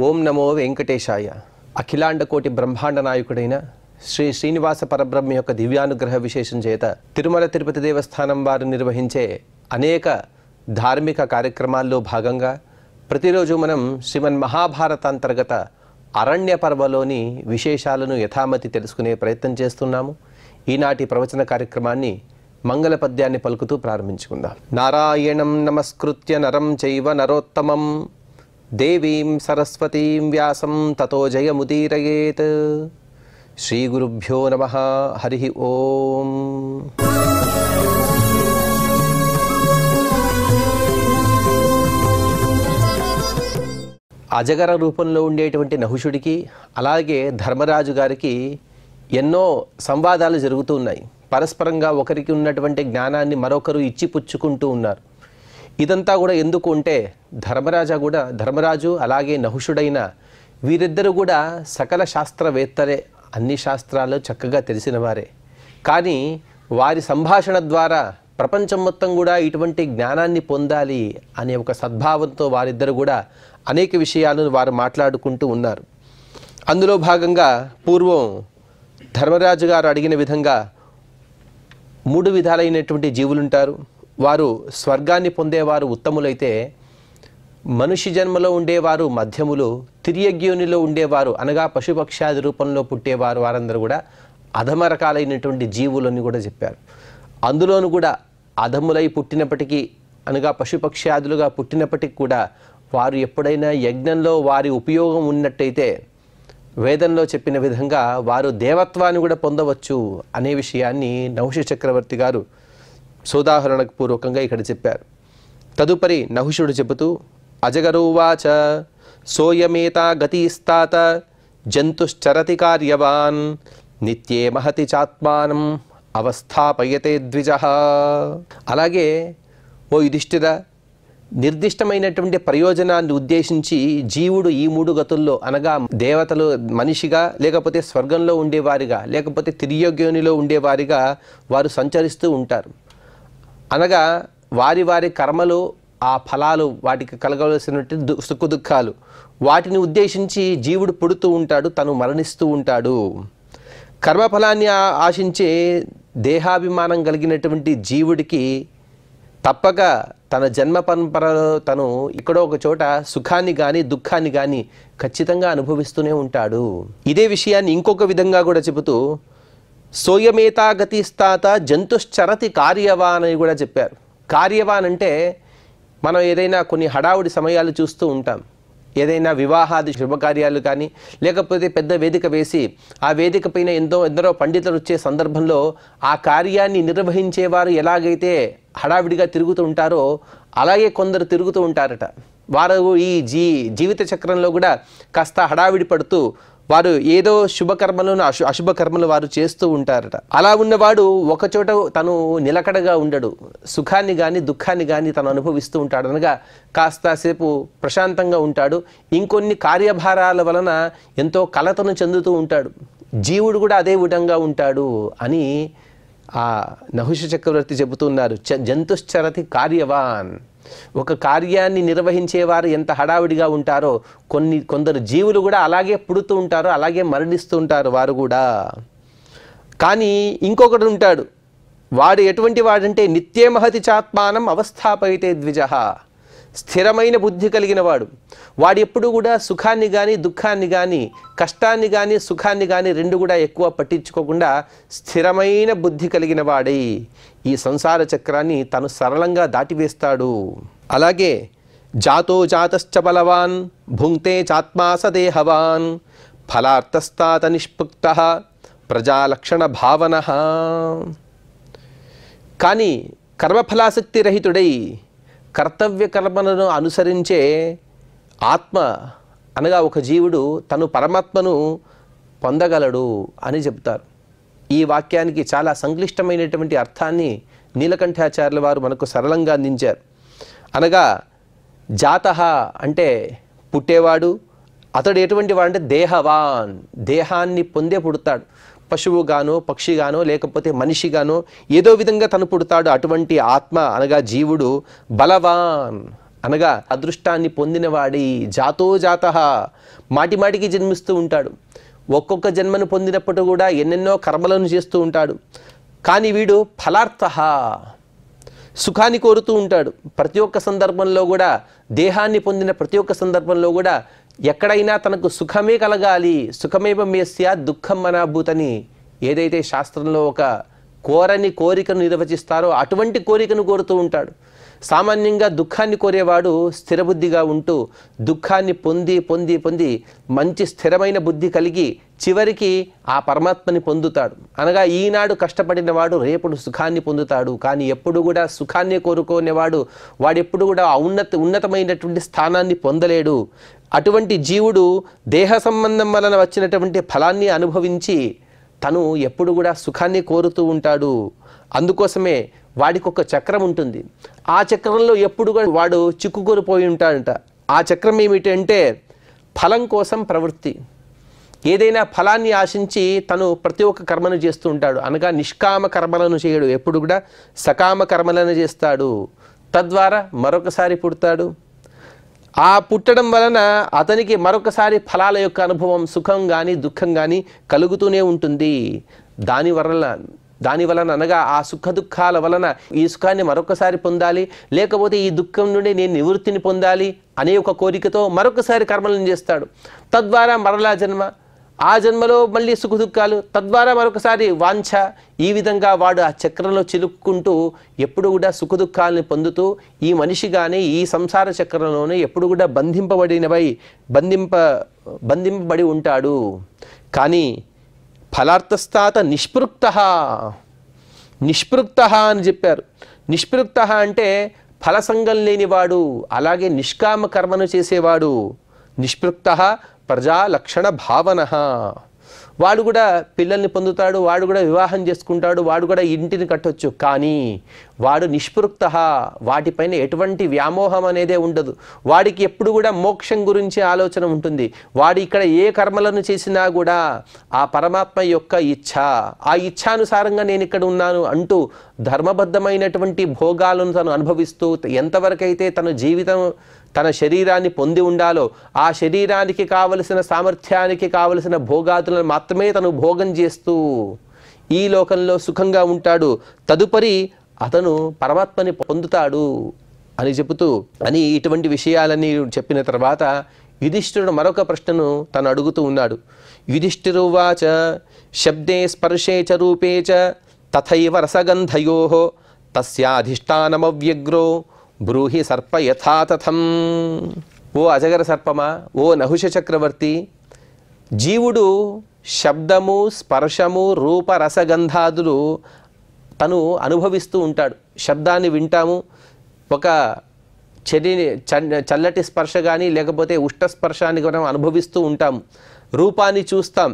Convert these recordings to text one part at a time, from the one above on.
ఓం నమో వెంకటేశాయ. అఖిలాండ కోటి బ్రహ్మాండ నాయకుడైన శ్రీ శ్రీనివాస పరబ్రహ్మ యొక్క దివ్యానుగ్రహ విశేషం చేత తిరుమల తిరుపతి దేవస్థానం వారు నిర్వహించే అనేక ధార్మిక కార్యక్రమాల్లో భాగంగా ప్రతిరోజు మనం శ్రీమన్ మహాభారత అంతర్గత అరణ్య పర్వలోని విశేషాలను యథామతి తెలుసుకునే ప్రయత్నం చేస్తున్నాము. ఈనాటి ప్రవచన కార్యక్రమాన్ని మంగళ పద్యాన్ని పలుకుతూ ప్రారంభించుకుందాం. నారాయణం నమస్కృత్య నరం చైవ నరోత్తమం దేవీం సరస్వతీం వ్యాసం తతో జయముదీరయేత్. శ్రీ గురుభ్యో నమః. హరి ఓం. అజగర రూపంలో ఉండేటువంటి నహుషుడికి అలాగే ధర్మరాజు గారికి ఎన్నో సంవాదాలు జరుగుతూ ఉన్నాయి. పరస్పరంగా ఒకరికి ఉన్నటువంటి జ్ఞానాన్ని మరొకరు ఇచ్చిపుచ్చుకుంటూ ఉన్నారు. ఇదంతా కూడా ఎందుకు అంటే ధర్మరాజు అలాగే నహుషుడైన వీరిద్దరూ కూడా సకల శాస్త్రవేత్తలే, అన్ని శాస్త్రాలు చక్కగా తెలిసిన వారే. కానీ వారి సంభాషణ ద్వారా ప్రపంచం మొత్తం కూడా ఇటువంటి జ్ఞానాన్ని పొందాలి అనే ఒక సద్భావంతో వారిద్దరు కూడా అనేక విషయాలను వారు మాట్లాడుకుంటూ ఉన్నారు. అందులో భాగంగా పూర్వం ధర్మరాజు గారు అడిగిన విధంగా 3 విధాలైనటువంటి జీవులుంటారు. వారు స్వర్గాన్ని పొందేవారు ఉత్తములైతే, మనిషి జన్మలో ఉండేవారు మధ్యములు, తిర్యగ్యోనిలో ఉండేవారు అనగా పశుపక్షాది రూపంలో పుట్టేవారు వారందరూ కూడా అధమ రకాలైనటువంటి జీవులని కూడా చెప్పారు. అందులోనూ కూడా అధములై పుట్టినప్పటికీ అనగా పశుపక్షాదులుగా పుట్టినప్పటికీ కూడా వారు ఎప్పుడైనా యజ్ఞంలో వారి ఉపయోగం ఉన్నట్టయితే వేదంలో చెప్పిన విధంగా వారు దేవత్వాన్ని కూడా పొందవచ్చు అనే విషయాన్ని నహుష చక్రవర్తి గారు సోదాహరణకు పూర్వకంగా ఇక్కడ చెప్పారు. తదుపరి నహుషుడు చెబుతూ అజగరోవాచ సోయమేతా గతిస్తాత జంతుశ్చరతి కార్యవాన్ నిత్యే మహతి చాత్మానం అవస్థాపయతే ద్విజః. అలాగే ఓ యుధిష్ఠిర, నిర్దిష్టమైనటువంటి ప్రయోజనాన్ని ఉద్దేశించి జీవుడు ఈ 3 గతుల్లో అనగా దేవతలు మనిషిగా, లేకపోతే స్వర్గంలో ఉండేవారిగా, లేకపోతే తిర్యగ్యోనిలో ఉండేవారిగా వారు సంచరిస్తూ ఉంటారు. అనగా వారి వారి కర్మలు, ఆ ఫలాలు, వాటికి కలగవలసినటువంటి సుఖ దుఃఖాలు, వాటిని ఉద్దేశించి జీవుడు పుడుతూ ఉంటాడు, తను మరణిస్తూ ఉంటాడు. కర్మఫలాన్ని ఆశించే దేహాభిమానం కలిగినటువంటి జీవుడికి తప్పక తన జన్మ పరంపరలో తను ఇక్కడో ఒక చోట సుఖాన్ని కానీ దుఃఖాన్ని కానీ ఖచ్చితంగా అనుభవిస్తూనే ఉంటాడు. ఇదే విషయాన్ని ఇంకొక విధంగా కూడా చెబుతూ సోయమేతా గతిస్తాత జంతుశ్చరతి కార్యవాన్ అని కూడా చెప్పారు. కార్యవాన్ అంటే మనం ఏదైనా కొన్ని హడావుడి సమయాలు చూస్తూ ఉంటాం. ఏదైనా వివాహాది శుభకార్యాలు కానీ, లేకపోతే పెద్ద వేదిక వేసి ఆ వేదిక పైన ఎందరో పండితులు వచ్చే సందర్భంలో ఆ కార్యాన్ని నిర్వహించేవారు ఎలాగైతే హడావిడిగా తిరుగుతూ ఉంటారో అలాగే కొందరు తిరుగుతూ ఉంటారట. వారు ఈ జీవిత చక్రంలో కూడా కాస్త హడావిడి పడుతూ వారు ఏదో శుభకర్మలను అశుభ కర్మలు వారు చేస్తూ ఉంటారట. అలా ఉన్నవాడు ఒకచోట తను నిలకడగా ఉండడు, సుఖాన్ని కానీ దుఃఖాన్ని కానీ తను అనుభవిస్తూ ఉంటాడు. అనగా కాస్తసేపు ప్రశాంతంగా ఉంటాడు, ఇంకొన్ని కార్యభారాల వలన ఎంతో కలతను చెందుతూ ఉంటాడు. జీవుడు కూడా అదే విధంగా ఉంటాడు అని ఆ నహుష చక్రవర్తి చెబుతున్నారు. జంతుశ్చరతి కార్యవాన్. ఒక కార్యాన్ని నిర్వహించేవారు ఎంత హడావిడిగా ఉంటారో కొందరు జీవులు కూడా అలాగే పుడుతూ ఉంటారు, అలాగే మరణిస్తూ ఉంటారు వారు కూడా. కానీ ఇంకొకడు ఉంటాడు, వాడు ఎటువంటి వాడంటే నిత్యే మహతి చాత్మానం అవస్థాపయితే ద్విజః. స్థిరమైన బుద్ధి కలిగిన వాడు. వాడు ఎప్పుడు కూడా సుఖాన్ని కానీ దుఃఖాన్ని కానీ, కష్టాన్ని కానీ సుఖాన్ని కానీ రెండు కూడా ఎక్కువ పట్టించుకోకుండా స్థిరమైన బుద్ధి కలిగిన వాడై ఈ సంసార చక్రాన్ని తను సరళంగా దాటివేస్తాడు. అలాగే జాతో జాతశ్చ బలవాన్ భుంక్తే చాత్మాసదేహవాన్ ఫలార్థస్తాత నిష్పృక్తః ప్రజాలక్షణ భావనః. కానీ కర్మఫలాసక్తి రహితుడై కర్తవ్య కర్మలను అనుసరించే ఆత్మ అనగా ఒక జీవుడు తను పరమాత్మను పొందగలడు అని చెప్తారు. ఈ వాక్యానికి చాలా సంక్లిష్టమైనటువంటి అర్థాన్ని నీలకంఠాచార్యుల వారు మనకు సరళంగా అందించారు. అనగా జాతః అంటే పుట్టేవాడు, అతడు ఎటువంటి వాడంటే దేహవాన్, దేహాన్ని పొందే పుడతాడు. పశువుగానో పక్షిగానో లేకపోతే మనిషిగానో ఏదో విధంగా తను పుడతాడు. అటువంటి ఆత్మ అనగా జీవుడు బలవాన్ అనగా అదృష్టాన్ని పొందినవాడి జాతో జాతః మాటిమాటికి జన్మిస్తూ ఉంటాడు. ఒక్కొక్క జన్మను పొందినప్పుడు కూడా ఎన్నెన్నో కర్మలను చేస్తూ ఉంటాడు. కానీ వీడు ఫలార్థః సుఖాన్ని కోరుతూ ఉంటాడు. ప్రతి ఒక్క సందర్భంలో కూడా దేహాన్ని పొందిన ప్రతి ఒక్క సందర్భంలో కూడా ఎక్కడైనా తనకు సుఖమే కలగాలి, సుఖమేవ మేస్య దుఃఖం అనాభూతని ఏదైతే శాస్త్రంలో ఒక కోరని కోరికను నిర్వచిస్తారో అటువంటి కోరికను కోరుతూ ఉంటాడు. సామాన్యంగా దుఃఖాన్ని కోరేవాడు స్థిరబుద్ధిగా ఉంటూ దుఃఖాన్ని పొంది పొంది పొంది మంచి స్థిరమైన బుద్ధి కలిగి చివరికి ఆ పరమాత్మని పొందుతాడు. అనగా ఈనాడు కష్టపడిన వాడు రేపుడు సుఖాన్ని పొందుతాడు. కానీ ఎప్పుడు కూడా సుఖాన్ని కోరుకునేవాడు వాడెప్పుడు కూడా ఉన్నతమైనటువంటి స్థానాన్ని పొందలేడు. అటువంటి జీవుడు దేహ సంబంధం వలన వచ్చినటువంటి ఫలాన్ని అనుభవించి తను ఎప్పుడు కూడా సుఖాన్ని కోరుతూ ఉంటాడు. అందుకోసమే వాడికి ఒక చక్రం ఉంటుంది. ఆ చక్రంలో ఎప్పుడు కూడా వాడు చిక్కుకొనిపోయి ఉంటాడంట. ఆ చక్రం ఏమిటంటే ఫలం కోసం ప్రవృత్తి. ఏదైనా ఫలాన్ని ఆశించి తను ప్రతి ఒక్క కర్మను చేస్తూ ఉంటాడు. అనగా నిష్కామ కర్మలను చేయడు, ఎప్పుడు కూడా సకామ కర్మలను చేస్తాడు. తద్వారా మరొకసారి పుడతాడు. ఆ పుట్టడం వలన అతనికి మరొకసారి ఫలాల యొక్క అనుభవం సుఖం కానీ దుఃఖం కానీ కలుగుతూనే ఉంటుంది. దాని వలన అనగా ఆ సుఖ దుఃఖాల వలన ఈ సుఖాన్ని మరొకసారి పొందాలి, లేకపోతే ఈ దుఃఖం నుండి నేను నివృత్తిని పొందాలి అనే ఒక కోరికతో మరొకసారి కర్మలను చేస్తాడు. తద్వారా మరలా జన్మ, ఆ జన్మలో మళ్ళీ సుఖ దుఃఖాలు, తద్వారా మరొకసారి వాంఛ. ఈ విధంగా వాడు ఆ చక్రంలో చిలుక్కుంటూ ఎప్పుడు కూడా సుఖ దుఃఖాలని పొందుతూ ఈ మనిషిగానే ఈ సంసార చక్రంలోనే ఎప్పుడు కూడా బంధింపబడి ఉంటాడు. కానీ ఫలార్థస్థాత నిష్పృక్త అని చెప్పారు. నిష్పృక్త అంటే ఫలసంగం లేనివాడు, అలాగే నిష్కామ కర్మను చేసేవాడు. నిష్పృక్త ప్రజాలక్షణ భావన. వాడు కూడా పిల్లల్ని పొందుతాడు, వాడు కూడా వివాహం చేసుకుంటాడు, వాడు కూడా ఇంటిని కట్టొచ్చు. కానీ వాడు నిష్పృక్త, వాటిపైన ఎటువంటి వ్యామోహం అనేదే ఉండదు. వాడికి ఎప్పుడు కూడా మోక్షం గురించి ఆలోచన ఉంటుంది. వాడు ఇక్కడ ఏ కర్మలను చేసినా కూడా ఆ పరమాత్మ యొక్క ఇచ్ఛ, ఆ ఇచ్ఛానుసారంగా నేను ఇక్కడ ఉన్నాను అంటూ ధర్మబద్ధమైనటువంటి భోగాలను తను అనుభవిస్తూ ఎంతవరకైతే తన శరీరాన్ని పొంది ఉండాలో ఆ శరీరానికి కావలసిన సామర్థ్యానికి కావలసిన భోగాదులను మాత్రమే తను భోగం చేస్తూ ఈ లోకంలో సుఖంగా ఉంటాడు. తదుపరి అతను పరమాత్మని పొందుతాడు అని చెబుతూ ఇటువంటి విషయాలన్నీ చెప్పిన తర్వాత యుధిష్ఠిరుడు మరొక ప్రశ్నను తను అడుగుతూ ఉన్నాడు. యుధిష్ఠిరువాచ శబ్దే స్పర్శే చ రూపే చ తథైవ రసగంధయోః తస్యాధిష్టానమవ్యగ్రో బ్రూహి సర్ప యథాతథం. ఓ అజగర సర్పమా, ఓ నహుష చక్రవర్తి, జీవుడు శబ్దము స్పర్శము రూప రసగంధాదులు తను అనుభవిస్తూ ఉంటాడు. శబ్దాన్ని వింటాము, ఒక చల్లటి స్పర్శ కానీ లేకపోతే ఉష్ణ స్పర్శాన్ని కూడా అనుభవిస్తూ ఉంటాము. రూపాన్ని చూస్తాం,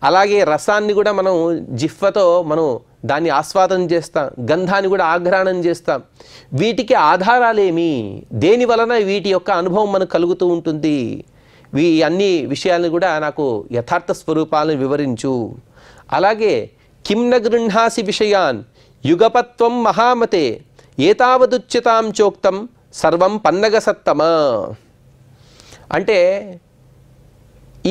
అలాగే రసాన్ని కూడా మనం జిహ్వతో మనం దాన్ని ఆస్వాదన చేస్తాం, గంధాన్ని కూడా ఆఘ్రాణం చేస్తాం. వీటికి ఆధారాలేమి, దేని వలన వీటి యొక్క అనుభవం మనకు కలుగుతూ ఉంటుంది? ఈ అన్ని విషయాలను కూడా నాకు యథార్థ స్వరూపాలను వివరించు. అలాగే కిం న గృహాసి విషయాన్ యుగపత్వం మహామతే ఏతావదుచ్యతాం చోక్తం సర్వం పన్నగ సత్తమ. అంటే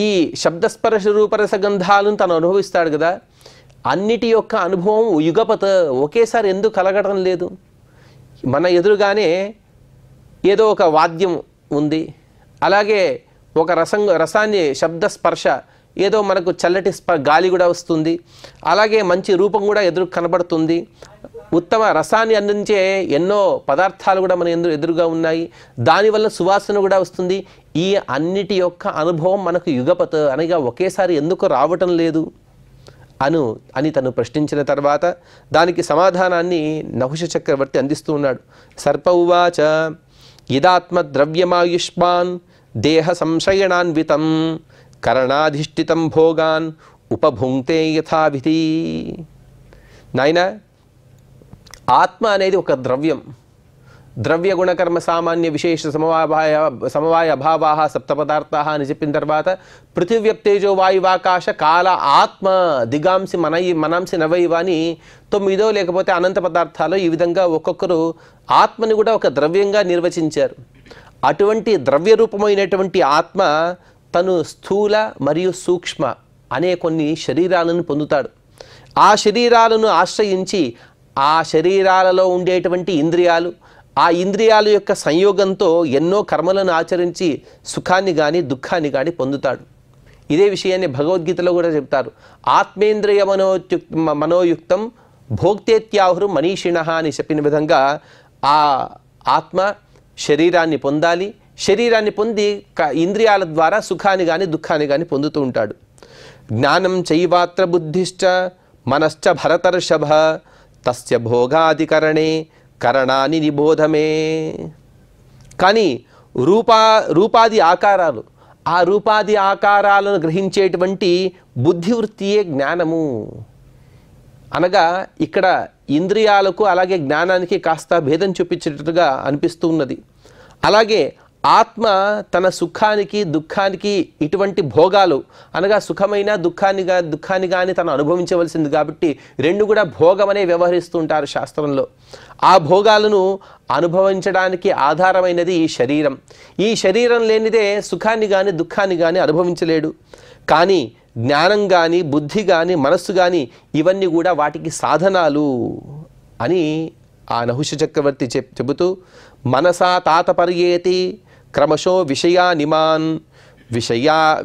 ఈ శబ్దస్పర్శ రూపరసగంధాలను తను అనుభవిస్తాడు కదా, అన్నిటి యొక్క అనుభవం యుగపత్ ఒకేసారి ఎందుకు కలగడం లేదు? మన ఎదురుగానే ఏదో ఒక వాద్యం ఉంది, అలాగే ఒక రసాన్ని శబ్దస్పర్శ ఏదో మనకు చల్లటి గాలి కూడా వస్తుంది, అలాగే మంచి రూపం కూడా ఎదురు కనబడుతుంది, ఉత్తమ రసాన్ని అందించే ఎన్నో పదార్థాలు కూడా మన ఎదురుగా ఉన్నాయి, దానివల్ల సువాసన కూడా వస్తుంది. ఈ అన్నిటి యొక్క అనుభవం మనకు యుగపత్ అనగా ఒకేసారి ఎందుకు రావటం లేదు అని తను ప్రశ్నించిన తర్వాత దానికి సమాధానాన్ని నహుష చక్రవర్తి అందిస్తూ ఉన్నాడు. సర్ప ఉవాచ ఇదాత్మద్రవ్యమాయుష్మాన్ దేహ సంశయనాన్వితం కరణాధిష్ఠితం భోగాన్ ఉపభుంక్తే యథావిధి. నాయనా, ఆత్మ అనేది ఒక ద్రవ్యం. ద్రవ్య గుణకర్మ సామాన్య విశేష సమవాయ అభావాః సప్తపదార్థాః అని చెప్పిన తర్వాత పృథివ్యప్తేజో వాయువాకాశ కాల ఆత్మ దిగాంసి మనాంసి నవైవ అని 9 లేకపోతే అనంత పదార్థాలు ఈ విధంగా ఒక్కొక్కరు ఆత్మని కూడా ఒక ద్రవ్యంగా నిర్వచించారు. అటువంటి ద్రవ్య రూపమైనటువంటి ఆత్మ తను స్థూల మరియు సూక్ష్మ అనే కొన్ని శరీరాలను పొందుతాడు. ఆ శరీరాలను ఆశ్రయించి ఆ శరీరాలలో ఉండేటువంటి ఇంద్రియాలు, ఆ ఇంద్రియాల యొక్క సంయోగంతో ఎన్నో కర్మలను ఆచరించి సుఖాన్ని కానీ దుఃఖాన్ని కానీ పొందుతాడు. ఇదే విషయాన్ని భగవద్గీతలో కూడా చెప్తారు. ఆత్మేంద్రియ మనోయుక్తం భోక్తేత్యాహురు మనీషిణ అని చెప్పిన విధంగా ఆ ఆత్మ శరీరాన్ని పొందాలి. శరీరాన్ని పొంది ఇంద్రియాల ద్వారా సుఖాన్ని కానీ దుఃఖాన్ని కానీ పొందుతూ ఉంటాడు. జ్ఞానం చైవాత్ర బుద్ధిశ్చ మనశ్చ భరతర్షభ తస్య భోగాధికరణే కరణాని నిబోధమే. కానీ రూపాది ఆకారాలు, ఆ రూపాది ఆకారాలను గ్రహించేటువంటి బుద్ధివృత్తియే జ్ఞానము. అనగా ఇక్కడ ఇంద్రియాలకు అలాగే జ్ఞానానికి కాస్త భేదం చూపించేటట్టుగా అనిపిస్తూ ఉన్నది. అలాగే ఆత్మ తన సుఖానికి దుఃఖానికి ఇటువంటి భోగాలు అనగా సుఖమైన దుఃఖాన్ని కానీ తను అనుభవించవలసింది కాబట్టి రెండు కూడా భోగమనే వ్యవహరిస్తూ ఉంటారు శాస్త్రంలో. ఆ భోగాలను అనుభవించడానికి ఆధారమైనది ఈ శరీరం. ఈ శరీరం లేనిదే సుఖాన్ని కానీ దుఃఖాన్ని కానీ అనుభవించలేడు. కానీ జ్ఞానం కానీ బుద్ధి కానీ మనస్సు కానీ ఇవన్నీ కూడా వాటికి సాధనాలు అని ఆ నహుష చక్రవర్తి చెబుతూ మనసా తాతపర్యేతి క్రమశో విషయానిమాన్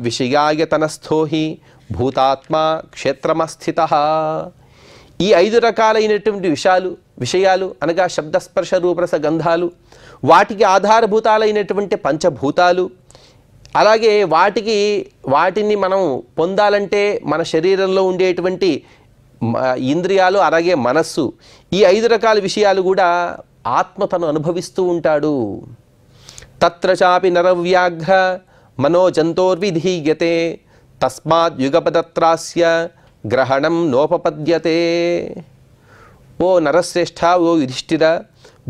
విషయాయతనస్థోహి భూతాత్మ క్షేత్రమస్థితః. ఈ 5 రకాలైనటువంటి విషయాలు అనగా శబ్దస్పర్శ రూపరస గంధాలు, వాటికి ఆధారభూతాలైనటువంటి పంచభూతాలు, అలాగే వాటిని మనం పొందాలంటే మన శరీరంలో ఉండేటువంటి ఇంద్రియాలు అలాగే మనస్సు, ఈ 5 రకాల విషయాలు కూడా ఆత్మ తను అనుభవిస్తూ ఉంటాడు. తత్ర చాపి నరవ్యాఘ్ర మనోజంతోర్విధీయతే తస్మాత్ యుగపదత్రాస్య గ్రహణం నోపపద్యతే. ఓ నరశ్రేష్ఠ, ఓ యుధిష్ఠిర,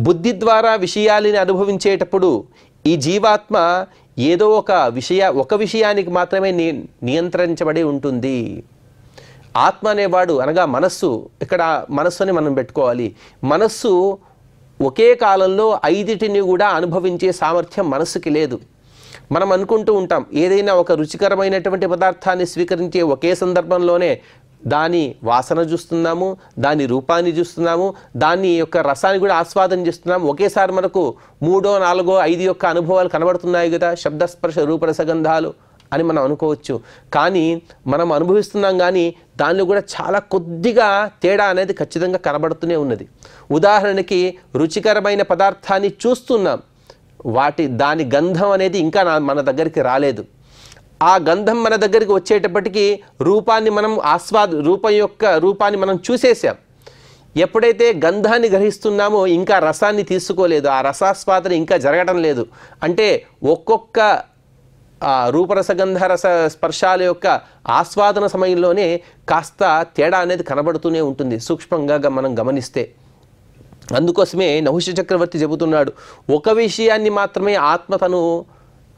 బుద్ధి ద్వారా విషయాలని అనుభవించేటప్పుడు ఈ జీవాత్మ ఏదో ఒక విషయానికి మాత్రమే నియంత్రించబడి ఉంటుంది. ఆత్మ అనేవాడు అనగా మనస్సు, ఇక్కడ మనస్సుని మనం పెట్టుకోవాలి. మనస్సు ఒకే కాలంలో 5టిని కూడా అనుభవించే సామర్థ్యం మనస్సుకి లేదు. మనం అనుకుంటూ ఉంటాం ఏదైనా ఒక రుచికరమైనటువంటి పదార్థాన్ని స్వీకరించే ఒకే సందర్భంలోనే దాని వాసన చూస్తున్నాము, దాని రూపాన్ని చూస్తున్నాము, దాని యొక్క రసాన్ని కూడా ఆస్వాదన చేస్తున్నాము. ఒకేసారి మనకు 3, 4, 5 యొక్క అనుభవాలు కనబడుతున్నాయి కదా, శబ్దస్పర్శ రూపరసగంధాలు అని మనం అనుకోవచ్చు. కానీ మనం అనుభవిస్తున్నాం, కానీ దానిలో కూడా చాలా కొద్దిగా తేడా అనేది ఖచ్చితంగా కనబడుతూనే ఉన్నది. ఉదాహరణకి రుచికరమైన పదార్థాన్ని చూస్తున్నాం, దాని గంధం అనేది ఇంకా మన దగ్గరికి రాలేదు. ఆ గంధం మన దగ్గరికి వచ్చేటప్పటికీ రూపాన్ని మనం చూసేసాం. ఎప్పుడైతే గంధాన్ని గ్రహిస్తున్నామో ఇంకా రసాన్ని తీసుకోలేదు, ఆ రసాస్వాదన ఇంకా జరగడం లేదు. అంటే ఒక్కొక్క రూపరసగంధ రస స్పర్శాల యొక్క ఆస్వాదన సమయంలోనే కాస్త తేడా అనేది కనబడుతూనే ఉంటుంది సూక్ష్మంగా మనం గమనిస్తే. అందుకోసమే నహుష చక్రవర్తి చెబుతున్నాడు, ఒక విషయాన్ని మాత్రమే ఆత్మ తను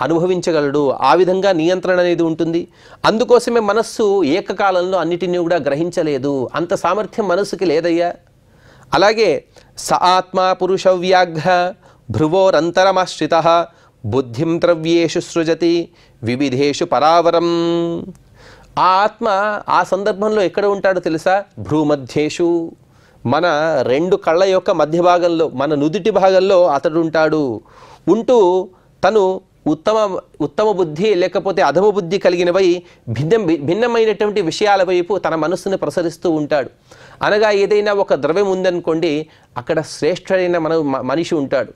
అనుభవించగలడు, ఆ విధంగా నియంత్రణ అనేది ఉంటుంది. అందుకోసమే మనస్సు ఏకకాలంలో అన్నిటినీ కూడా గ్రహించలేదు, అంత సామర్థ్యం మనస్సుకి లేదయ్యా. అలాగే స ఆత్మ పురుష వ్యాఘ్ర భ్రువోరంతరమాశ్రితః బుద్ధిం ద్రవ్యేషు సృజతి వివిధేషు పరావరం. ఆ ఆత్మ ఆ సందర్భంలో ఎక్కడ ఉంటాడో తెలుసా? భ్రూమధ్యేషు, మన 2 కళ్ళ యొక్క మధ్య భాగంలో, మన నుదుటి భాగంలో అతడు ఉంటాడు. ఉంటూ తను ఉత్తమ బుద్ధి లేకపోతే అధమ బుద్ధి కలిగినవై భిన్నమైనటువంటి విషయాల వైపు తన మనస్సును ప్రసరిస్తూ ఉంటాడు. అనగా ఏదైనా ఒక ద్రవ్యం ఉందనుకోండి, అక్కడ శ్రేష్ఠుడైన మనిషి ఉంటాడు.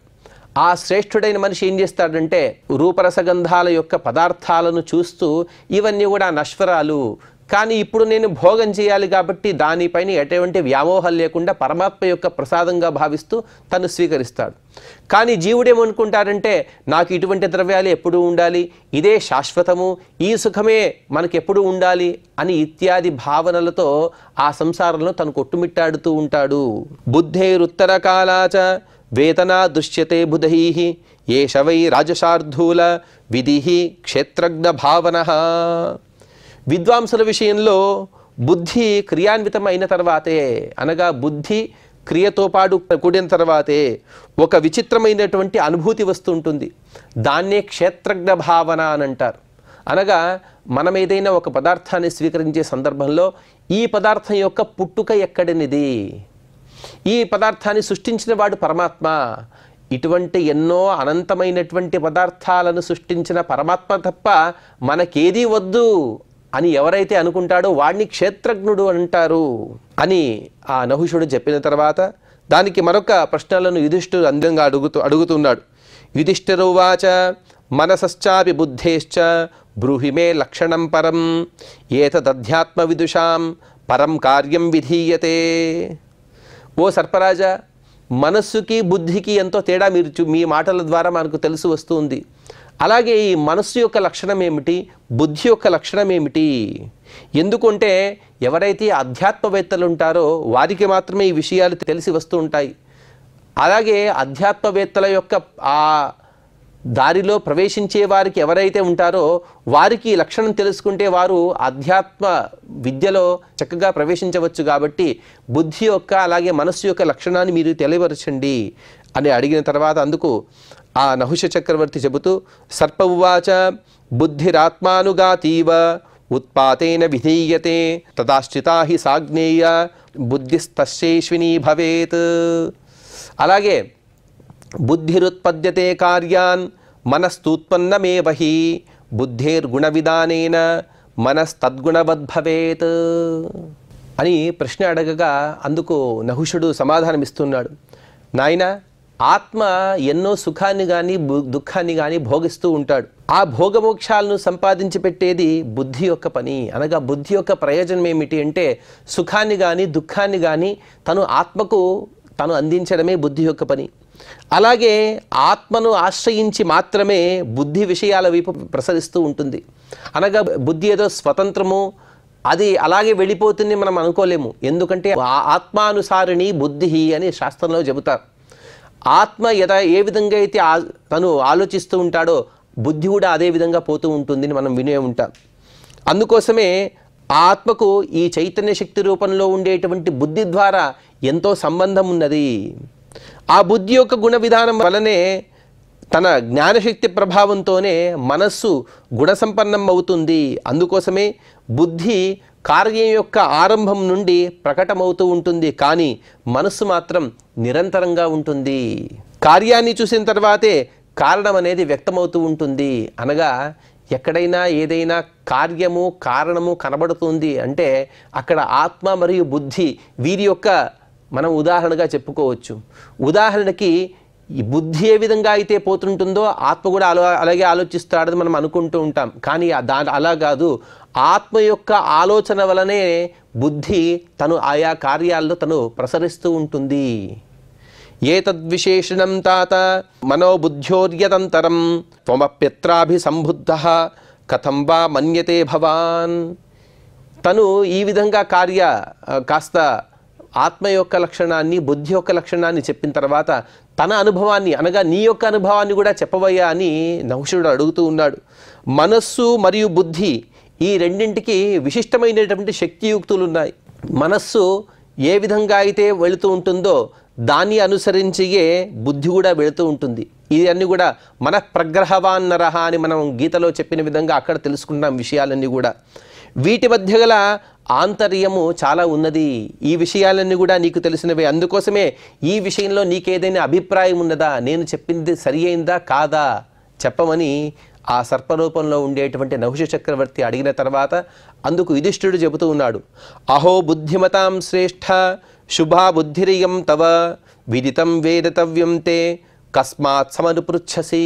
ఆ శ్రేష్ఠుడైన మనిషి ఏం చేస్తాడంటే రూపరసగంధాల యొక్క పదార్థాలను చూస్తూ ఇవన్నీ కూడా నశ్వరాలు, కానీ ఇప్పుడు నేను భోగం చేయాలి కాబట్టి దానిపైన ఎటువంటి వ్యామోహం లేకుండా పరమాత్మ యొక్క ప్రసాదంగా భావిస్తూ తను స్వీకరిస్తాడు. కానీ జీవుడేమనుకుంటాడంటే నాకు ఇటువంటి ద్రవ్యాలు ఎప్పుడూ ఉండాలి, ఇదే శాశ్వతము, ఈ సుఖమే మనకు ఎప్పుడూ ఉండాలి అని ఇత్యాది భావనలతో ఆ సంసారంలో తను కొట్టుమిట్టాడుతూ ఉంటాడు. బుద్ధేరుత్తర కాలాచ వేతనా దృశ్యతే బుధైః ఏష వై రాజశార్ధూల విధిః క్షేత్రజ్ఞ భావనః. విద్వాంసుల విషయంలో బుద్ధి క్రియాన్వితం అయిన తర్వాతే, అనగా బుద్ధి క్రియతో పాటు కూడిన తర్వాతే ఒక విచిత్రమైనటువంటి అనుభూతి వస్తూ ఉంటుంది. దాన్నే క్షేత్రజ్ఞ భావన అని అంటారు. అనగా మనం ఏదైనా ఒక పదార్థాన్ని స్వీకరించే సందర్భంలో ఈ పదార్థం యొక్క పుట్టుక ఎక్కడినిది, ఈ పదార్థాన్ని సృష్టించిన వాడు పరమాత్మ, ఇటువంటి ఎన్నో అనంతమైనటువంటి పదార్థాలను సృష్టించిన పరమాత్మ తప్ప మనకేదీ వద్దు అని ఎవరైతే అనుకుంటాడో వాడిని క్షేత్రజ్ఞుడు అంటారు అని ఆ నహుషుడు చెప్పిన తర్వాత దానికి మరొక ప్రశ్నలను యుధిష్ఠిరుడు అందంగా అడుగుతున్నాడు. యుధిష్ఠిరువాచ మనసశ్చాపి బుద్ధేశ్చ బ్రూహి మే లక్షణం పరం ఏతదధ్యాత్మ విదుషాం పరం కార్యం విధీయతే. ఓ సర్పరాజా, మనస్సుకి బుద్ధికి ఎంతో తేడా మీ మాటల ద్వారా మనకు తెలిసి వస్తుంది. అలాగే ఈ మనస్సు యొక్క లక్షణం ఏమిటి, బుద్ధి యొక్క లక్షణం ఏమిటి? ఎందుకంటే ఎవరైతే అధ్యాత్మవేత్తలు ఉంటారో వారికి మాత్రమే ఈ విషయాలు తెలిసి వస్తూ ఉంటాయి. అలాగే అధ్యాత్మవేత్తల యొక్క ఆ దారిలో ప్రవేశించే వారికి ఎవరైతే ఉంటారో వారికి ఈ లక్షణం తెలుసుకుంటే వారు అధ్యాత్మ విద్యలో చక్కగా ప్రవేశించవచ్చు. కాబట్టి బుద్ధి యొక్క అలాగే మనస్సు యొక్క లక్షణాన్ని మీరు తెలియపరచండి అని అడిగిన తర్వాత అందుకు ఆ నహుష చక్రవర్తి చెబుతూ సర్ప ఉవాచ బుద్ధిరాత్మానుగాతీవ ఉత్పాతేన విధీయతే తదాశ్చితా హి సాజ్ఞేయ బుద్ధిస్తస్యేష్వినీ భవేత్. అలాగే బుద్ధిరుత్పద్యతే కార్యాన్ మనస్తూత్పన్నమేవ హి బుద్ధేర్గుణవిధానేన మనస్తద్గుణవద్భవేత్ అని ప్రశ్న అడగగా అందుకు నహుషుడు సమాధానమిస్తున్నాడు. నాయన, ఆత్మ ఎన్నో సుఖాన్ని కానీ దుఃఖాన్ని కానీ భోగిస్తూ ఉంటాడు. ఆ భోగమోక్షాలను సంపాదించి పెట్టేది బుద్ధి యొక్క పని. అనగా బుద్ధి యొక్క ప్రయోజనం ఏమిటి అంటే సుఖాన్ని కానీ దుఃఖాన్ని కానీ ఆత్మకు తను అందించడమే బుద్ధి యొక్క పని. అలాగే ఆత్మను ఆశ్రయించి మాత్రమే బుద్ధి విషయాల వైపు ప్రసరిస్తూ ఉంటుంది. అనగా బుద్ధి ఏదో స్వతంత్రము అది అలాగే వెళ్ళిపోతుంది మనం అనుకోలేము. ఎందుకంటే ఆత్మానుసారిణి బుద్ధి అని శాస్త్రంలో చెబుతారు. ఆత్మ ఏ విధంగా అయితే తను ఆలోచిస్తూ ఉంటాడో బుద్ధి కూడా అదే విధంగా పోతూ ఉంటుందని మనం వినే ఉంటాం. అందుకోసమే ఆత్మకు ఈ చైతన్య శక్తి రూపంలో ఉండేటువంటి బుద్ధి ద్వారా ఎంతో సంబంధం ఉన్నది. ఆ బుద్ధి యొక్క గుణ విధానం వలనే తన జ్ఞానశక్తి ప్రభావంతోనే మనస్సు గుణసంపన్నం అవుతుంది. అందుకోసమే బుద్ధి కార్యం యొక్క ఆరంభం నుండి ప్రకటమవుతూ ఉంటుంది, కానీ మనస్సు మాత్రం నిరంతరంగా ఉంటుంది. కార్యాన్ని చూసిన తర్వాతే కారణం అనేది వ్యక్తమవుతూ ఉంటుంది. అనగా ఎక్కడైనా ఏదైనా కార్యము కారణము కనబడుతుంది అంటే అక్కడ ఆత్మ మరియు బుద్ధి వీరి యొక్క మనం ఉదాహరణగా చెప్పుకోవచ్చు. ఉదాహరణకి ఈ బుద్ధి ఏ విధంగా అయితే పోతుంటుందో ఆత్మ కూడా అలాగే ఆలోచిస్తాడని మనం అనుకుంటూ ఉంటాం. కానీ అలా కాదు. ఆత్మ యొక్క ఆలోచన వలనే బుద్ధి ఆయా కార్యాల్లో ప్రసరిస్తూ ఉంటుంది. ఏతద్విశేషణం తాత మనోబుద్ధ్యోర్యతంతరం త్వమప్యత్రాభిసంబుద్ధః కథం వా మన్యతే భవాన్. ఈ విధంగా కాస్త ఆత్మ యొక్క లక్షణాన్ని బుద్ధి యొక్క లక్షణాన్ని చెప్పిన తర్వాత తన అనుభవాన్ని అనగా నీ యొక్క అనుభవాన్ని కూడా చెప్పవయ్యా అని నహుషుడు అడుగుతూ ఉన్నాడు. మనస్సు మరియు బుద్ధి ఈ రెండింటికి విశిష్టమైనటువంటి శక్తియుక్తులు ఉన్నాయి. మనస్సు ఏ విధంగా అయితే వెళుతూ ఉంటుందో దాన్ని అనుసరించియే బుద్ధి కూడా వెళుతూ ఉంటుంది. ఇవన్నీ కూడా మనఃప్రగ్రహవాన్ నరః అని మనం గీతలో చెప్పిన విధంగా అక్కడ తెలుసుకుంటాం విషయాలన్నీ కూడా. వీటి మధ్య గల ఆంతర్యము చాలా ఉన్నది. ఈ విషయాలన్నీ కూడా నీకు తెలిసినవే. అందుకోసమే ఈ విషయంలో నీకేదైనా అభిప్రాయం ఉన్నదా, నేను చెప్పింది సరి అయిందా కాదా చెప్పమని ఆ సర్పరూపంలో ఉండేటువంటి నహుష చక్రవర్తి అడిగిన తర్వాత అందుకు యుధిష్ఠిరుడు చెబుతూ ఉన్నాడు. అహో బుద్ధిమతాం శ్రేష్ఠ శుభా బుద్ధిరియం తవ విదితం వేదతవ్యం తే కస్మాత్ సమనుపృచ్ఛసి.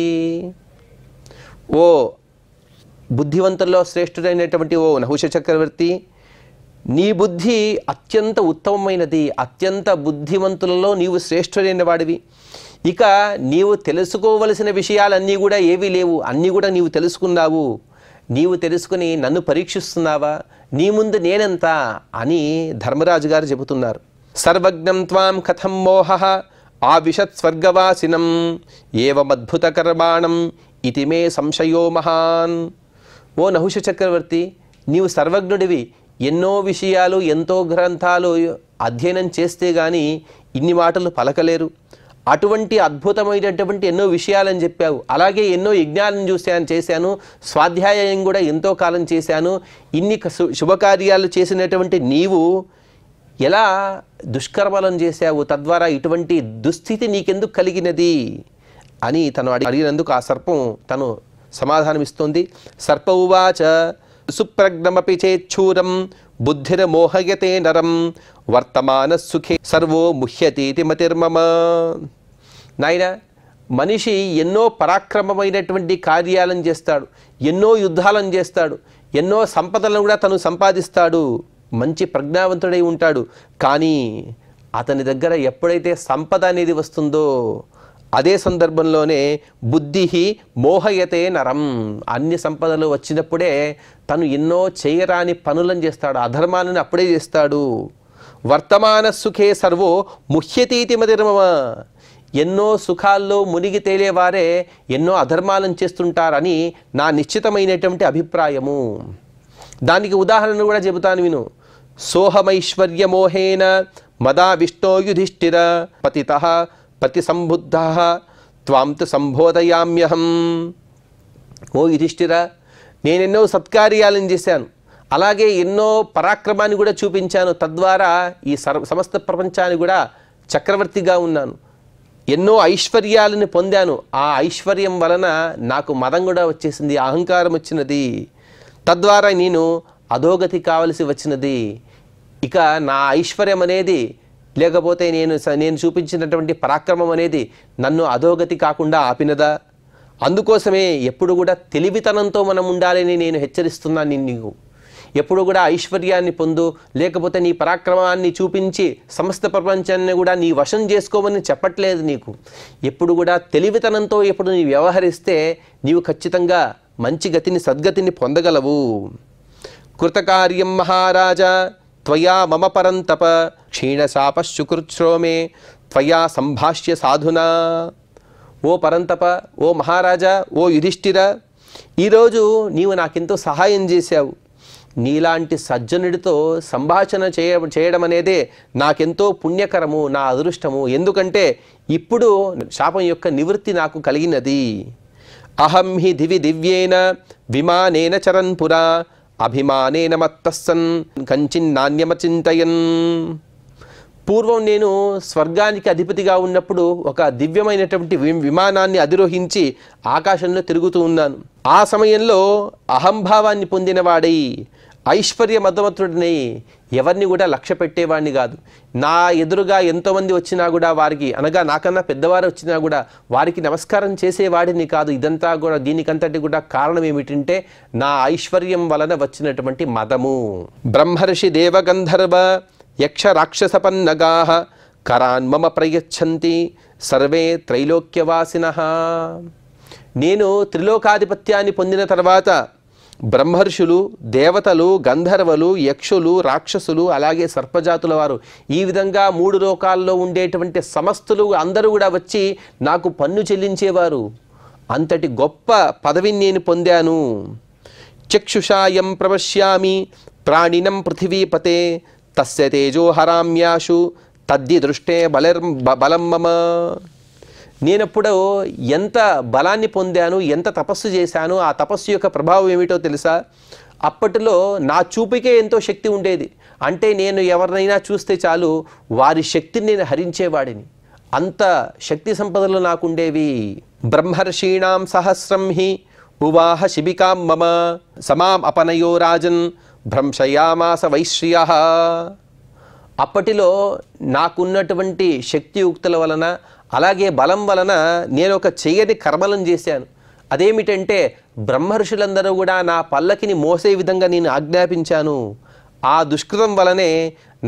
ఓ బుద్ధివంతుల్లో శ్రేష్ఠుడైనటువంటి ఓ నహుష చక్రవర్తి, నీ బుద్ధి అత్యంత ఉత్తమమైనది. అత్యంత బుద్ధివంతులలో నీవు శ్రేష్ఠుడైన వాడివి. ఇక నీవు తెలుసుకోవలసిన విషయాలన్నీ కూడా ఏవీ లేవు, అన్నీ కూడా నీవు తెలుసుకున్నావు. నీవు తెలుసుకుని నన్ను పరీక్షిస్తున్నావా, నీ ముందు నేనెంత అని ధర్మరాజు గారు చెబుతున్నారు. సర్వజ్ఞం త్వాం కథం మోహః ఆవిశత్ స్వర్గవాసినం ఏవమద్భుత కర్మాణం ఇతి మే సంశయో మహాన్. ఓ నహుష చక్రవర్తి, నీవు సర్వజ్ఞుడివి. ఎన్నో విషయాలు ఎంతో గ్రంథాలు అధ్యయనం చేస్తే కానీ ఇన్ని మాటలు పలకలేరు. అటువంటి అద్భుతమైనటువంటి ఎన్నో విషయాలని చెప్పావు. అలాగే ఎన్నో యజ్ఞాలను చేశాను, స్వాధ్యాయం కూడా ఎంతో కాలం చేశాను. ఇన్ని శుభకార్యాలు చేసినటువంటి నీవు ఎలా దుష్కర్మలను చేశావు? తద్వారా ఇటువంటి దుస్థితి నీకెందుకు కలిగినది అని తను అడిగినందుకు ఆ సర్పం తను సమాధానమిస్తోంది. సర్ప ఉవాచ సుప్రజ్ఞమపి చేచ్చూరం బుద్ధిరమోహయతే నరం వర్తమాన సుఖే సర్వో ముహ్యతీతి మతిర్మమ. నాయన, మనిషి ఎన్నో పరాక్రమమైనటువంటి కార్యాలను చేస్తాడు, ఎన్నో యుద్ధాలను చేస్తాడు, ఎన్నో సంపదలను కూడా తను సంపాదిస్తాడు, మంచి ప్రజ్ఞావంతుడై ఉంటాడు. కానీ అతని దగ్గర ఎప్పుడైతే సంపద అనేది వస్తుందో అదే సందర్భంలోనే బుద్ధి మోహయతే నరం, అన్ని సంపదలు వచ్చినప్పుడే తను ఎన్నో చేయరాని పనులను చేస్తాడు, అధర్మాలను అప్పుడే చేస్తాడు. వర్తమాన సుఖే సర్వో ముహ్యతీతి మతిర్మమ, ఎన్నో సుఖాల్లో మునిగి తేలేవారే ఎన్నో అధర్మాలను చేస్తుంటారని నా నిశ్చితమైనటువంటి అభిప్రాయము. దానికి ఉదాహరణ కూడా చెబుతాను విను. సోహమైశ్వర్యమోహేన మదా విష్ణో యుధిష్ఠిర పతితః పతి సంబుద్ధః త్వాం తు సంబోధయామ్యహం. ఓ యుధిష్ఠిర, నేనెన్నో సత్కార్యాలను చేశాను, అలాగే ఎన్నో పరాక్రమాన్ని కూడా చూపించాను, తద్వారా ఈ సమస్త ప్రపంచాన్ని కూడా చక్రవర్తిగా ఉన్నాను. ఎన్నో ఐశ్వర్యాలను పొందాను, ఆ ఐశ్వర్యం వలన నాకు మదం కూడా వచ్చేసింది, అహంకారం వచ్చినది, తద్వారా నేను అధోగతి కావలసి వచ్చినది. ఇక నా ఐశ్వర్యం అనేది లేకపోతే నేను చూపించినటువంటి పరాక్రమం అనేది నన్ను అధోగతి కాకుండా ఆపినదా? అందుకోసమే ఎప్పుడు కూడా తెలివితనంతో మనం ఉండాలని నేను హెచ్చరిస్తున్నాను నీకు. ఎప్పుడు కూడా ఐశ్వర్యాన్ని పొందు, లేకపోతే నీ పరాక్రమాన్ని చూపించి సమస్త ప్రపంచాన్ని కూడా నీ వశం చేసుకోమని చెప్పట్లేదు నీకు. ఎప్పుడు కూడా తెలివితనంతో ఎప్పుడు నీ వ్యవహరిస్తే నీవు ఖచ్చితంగా మంచి గతిని, సద్గతిని పొందగలవు. కృతకార్యం మహారాజా త్వయా మమ పరంతప క్షీణశాపశుకృచ్ఛ్రోమే త్వయా సంభాష్య సాధునా. ఓ పరంతప, ఓ మహారాజా, ఓ యుధిష్ఠిర, ఈరోజు నీవు నాకెంతో సహాయం చేశావు. నీలాంటి సజ్జనుడితో సంభాషణ చేయడం అనేదే నాకెంతో పుణ్యకరము, నా అదృష్టము. ఎందుకంటే ఇప్పుడు శాపం యొక్క నివృత్తి నాకు కలిగినది. అహం హి దివి దివ్యేన విమానేన చరన్ పురా అభిమానేన మత్తస్సన్ కంచిన్నాన్యమచింతయన్. పూర్వం నేను స్వర్గానికి అధిపతిగా ఉన్నప్పుడు ఒక దివ్యమైనటువంటి విమానాన్ని అధిరోహించి ఆకాశంలో తిరుగుతూ ఉన్నాను. ఆ సమయంలో అహంభావాన్ని పొందినవాడై ఐశ్వర్య మదమత్తుడిని ఎవరిని కూడా లక్ష్య పెట్టేవాడిని కాదు. నా ఎదురుగా ఎంతోమంది వచ్చినా కూడా వారికి, అనగా నాకన్నా పెద్దవారు వచ్చినా కూడా వారికి నమస్కారం చేసేవాడిని కాదు. ఇదంతా కూడా, దీనికంతటి కూడా కారణం ఏమిటంటే నా ఐశ్వర్యం వలన వచ్చినటువంటి మదము. బ్రహ్మర్షి దేవగంధర్వ యక్ష రాక్షసపన్నగాః కరాన్ మమ ప్రయచ్చంతి సర్వే త్రైలోక్యవాసినః. నేను త్రిలోకాధిపత్యాన్ని పొందిన తర్వాత బ్రహ్మర్షులు, దేవతలు, గంధర్వలు, యక్షులు, రాక్షసులు, అలాగే సర్పజాతుల వారు, ఈ విధంగా 3 లోకాల్లో ఉండేటువంటి సమస్తులు అందరూ కూడా వచ్చి నాకు పన్ను చెల్లించేవారు. అంతటి గొప్ప పదవిని నేను పొందాను. చక్షుషాయం ప్రపశ్యామి ప్రాణినం పృథివీపతే తస్య తేజో హరామ్యాశు తద్ది దృష్టే బలం మమ. నేనప్పుడు ఎంత బలాన్ని పొందాను, ఎంత తపస్సు చేశాను, ఆ తపస్సు యొక్క ప్రభావం ఏమిటో తెలుసా? అప్పటిలో నా చూపుకే ఎంతో శక్తి ఉండేది. అంటే నేను ఎవరినైనా చూస్తే చాలు వారి శక్తిని నేను హరించేవాడిని. అంత శక్తి సంపదలు నాకుండేవి. బ్రహ్మర్షీణాం సహస్రం హి ఉవాహ శిబికాం మమ సమాం అపనయో రాజన్ భ్రంశయామాస వైశ్రియః. అప్పటిలో నాకున్నటువంటి శక్తియుక్తుల వలన, అలాగే బలం వలన నేను ఒక చేయని కర్మలను చేశాను. అదేమిటంటే బ్రహ్మర్షులందరూ కూడా నా పల్లకిని మోసే విధంగా నేను ఆజ్ఞాపించాను. ఆ దుష్కృతం వలనే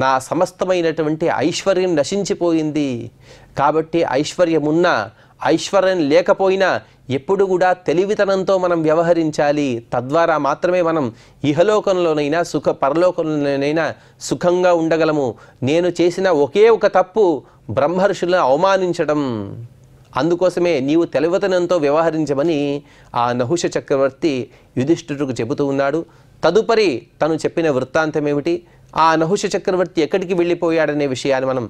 నా సమస్తమైనటువంటి ఐశ్వర్యం నశించిపోయింది. కాబట్టి ఐశ్వర్యం ఉన్నా, ఐశ్వర్యం లేకపోయినా ఎప్పుడు కూడా తెలివితనంతో మనం వ్యవహరించాలి. తద్వారా మాత్రమే మనం ఇహలోకంలోనైనా పరలోకంలోనైనా సుఖంగా ఉండగలము. నేను చేసిన ఒకే ఒక తప్పు బ్రహ్మర్షులను అవమానించడం. అందుకోసమే నీవు తెలివితనంతో వ్యవహరించమని ఆ నహుష చక్రవర్తి యుధిష్ఠిరుడికి చెబుతూ ఉన్నాడు. తదుపరి తను చెప్పిన వృత్తాంతం ఏమిటి, ఆ నహుష చక్రవర్తి ఎక్కడికి వెళ్ళిపోయాడనే విషయాన్ని మనం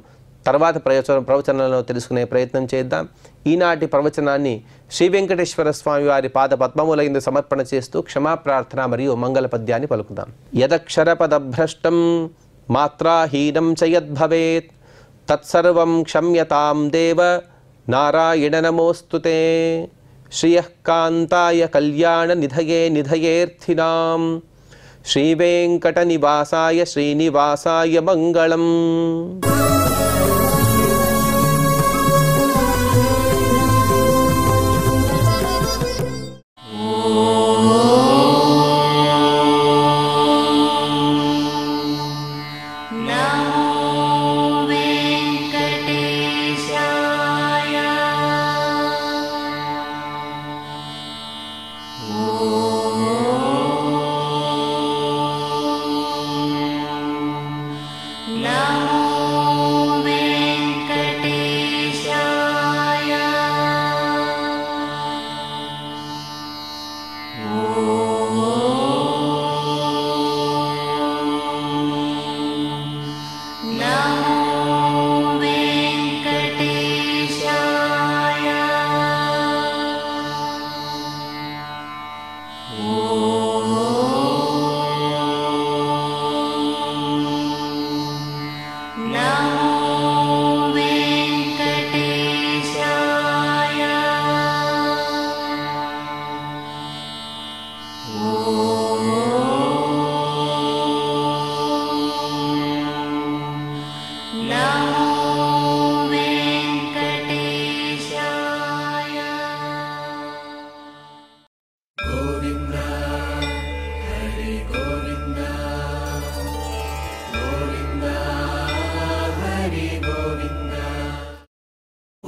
తర్వాత ప్రవచనాలను తెలుసుకునే ప్రయత్నం చేద్దాం. ఈనాటి ప్రవచనాన్ని శ్రీ వెంకటేశ్వర స్వామి వారి పాద పద్మములందు సమర్పణ చేస్తూ క్షమాప్రార్థన మరియు మంగళ పద్యాన్ని పలుకుదాం. యదక్షరపదభ్రష్టం మాత్రాహీనం చ యద్భవేత్ తత్సర్వం క్షమ్యతాం దేవ నారాయణ నమోస్తుతే. శ్రియః కాంతాయ కళ్యాణ నిధయే నిధయేర్థినాం శ్రీవేంకట నివాసాయ శ్రీనివాసాయ మంగళం.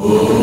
Oh